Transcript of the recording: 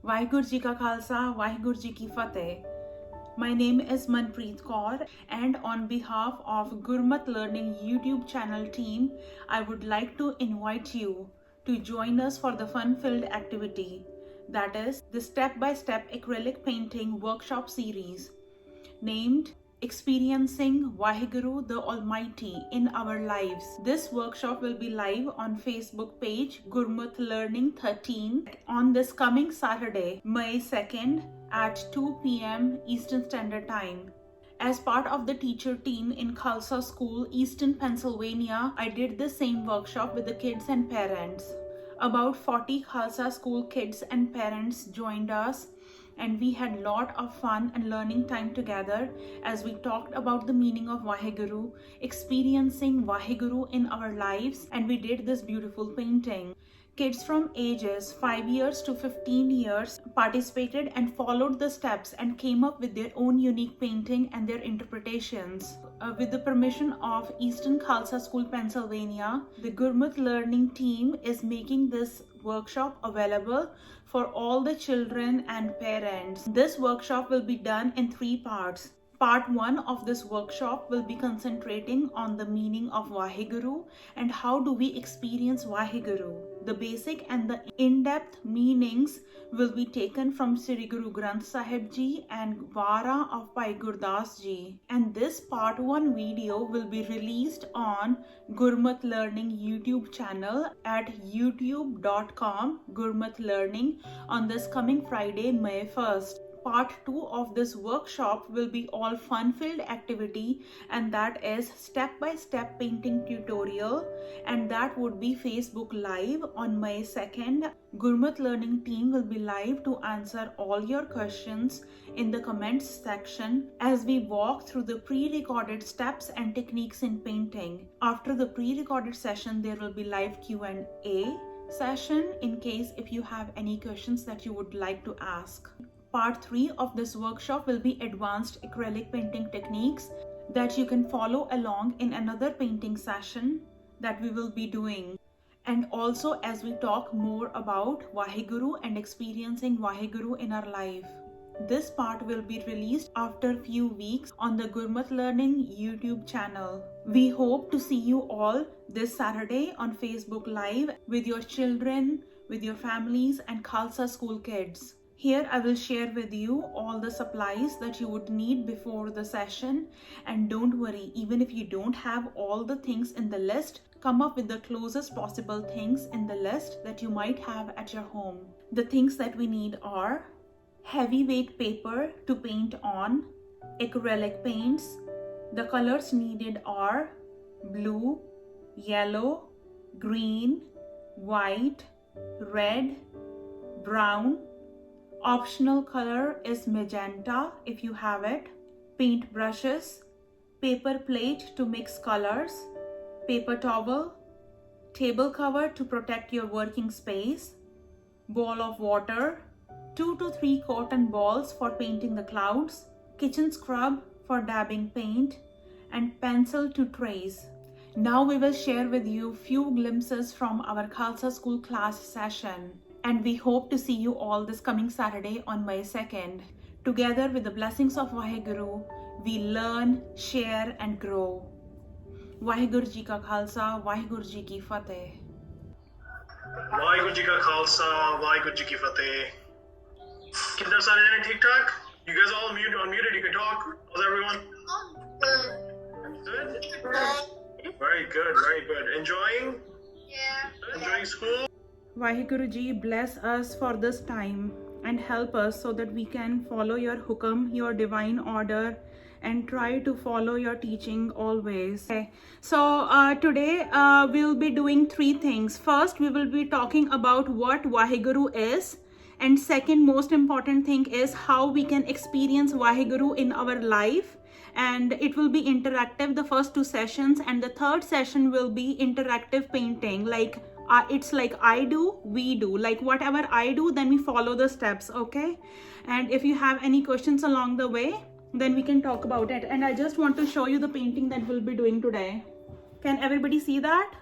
Vaheguru Ji Ka Khalsa, Vaheguru Ji Ki Fateh. My name is Manpreet Kaur, and on behalf of Gurmat Learning YouTube channel team, I would like to invite you to join us for the fun-filled activity, that is the step-by-step acrylic painting workshop series named Experiencing Vaheguru the Almighty in Our Lives. This workshop will be live on Facebook page Gurmat Learning 13 on this coming Saturday, May 2nd at 2 p.m. Eastern Standard Time. As part of the teacher team in Khalsa School, Eastern Pennsylvania, I did the same workshop with the kids and parents. About 40 Khalsa School kids and parents joined us, and we had a lot of fun and learning time together as we talked about the meaning of Vaheguru, experiencing Vaheguru in our lives, and we did this beautiful painting. Kids from ages 5 years to 15 years participated and followed the steps and came up with their own unique painting and their interpretations. With the permission of Eastern Khalsa School, Pennsylvania, the Gurmat Learning team is making this workshop available for all the children and parents. This workshop will be done in 3 parts. Part 1 of this workshop will be concentrating on the meaning of Vaheguru and how do we experience Vaheguru. The basic and the in-depth meanings will be taken from Sri Guru Granth Sahib Ji and Vara of Bhai Gurdas Ji. And this part 1 video will be released on Gurmat Learning YouTube channel at youtube.com Gurmat Learning on this coming Friday, May 1st. Part 2 of this workshop will be all fun-filled activity, and that is step-by-step painting tutorial, and that would be Facebook Live on May 2nd. Gurmat Learning team will be live to answer all your questions in the comments section as we walk through the pre-recorded steps and techniques in painting. After the pre-recorded session, there will be live Q&A session in case if you have any questions that you would like to ask. Part 3 of this workshop will be advanced acrylic painting techniques that you can follow along in another painting session that we will be doing. And also as we talk more about Vaheguru and experiencing Vaheguru in our life. This part will be released after a few weeks on the Gurmat Learning YouTube channel. We hope to see you all this Saturday on Facebook Live with your children, with your families and Khalsa School kids. Here I will share with you all the supplies that you would need before the session, and don't worry, even if you don't have all the things in the list, come up with the closest possible things in the list that you might have at your home. The things that we need are heavyweight paper to paint on, acrylic paints. The colors needed are blue, yellow, green, white, red, brown. Optional color is magenta if you have it. Paint brushes, paper plate to mix colors, paper towel, table cover to protect your working space, bowl of water, 2 to 3 cotton balls for painting the clouds, kitchen scrub for dabbing paint, and pencil to trace. Now we will share with you few glimpses from our Khalsa School class session. And we hope to see you all this coming Saturday on May 2nd. Together with the blessings of Vaheguru, we learn, share and grow. Vaheguru Ji Ka Khalsa, Vaheguru Ji Ki Fateh. Vaheguru Ji Ka Khalsa, Vaheguru Ji Ki Fateh. Kinder sare jane theek thak? You guys all unmuted, you can talk. How's everyone? Good? Very good, very good. Enjoying? Yeah. Enjoying school? Vaheguru Ji, bless us for this time and help us so that we can follow your hukam, your divine order, and try to follow your teaching always. Okay. So today we'll be doing 3 things. First, we will be talking about what Vaheguru is. And second most important thing is how we can experience Vaheguru in our life. And it will be interactive, the first 2 sessions. And the third session will be interactive painting, like it's like I do, we do, like whatever I do, then we follow the steps. Okay. And if you have any questions along the way, then we can talk about it. And I just want to show you the painting that we'll be doing today. Can everybody see that?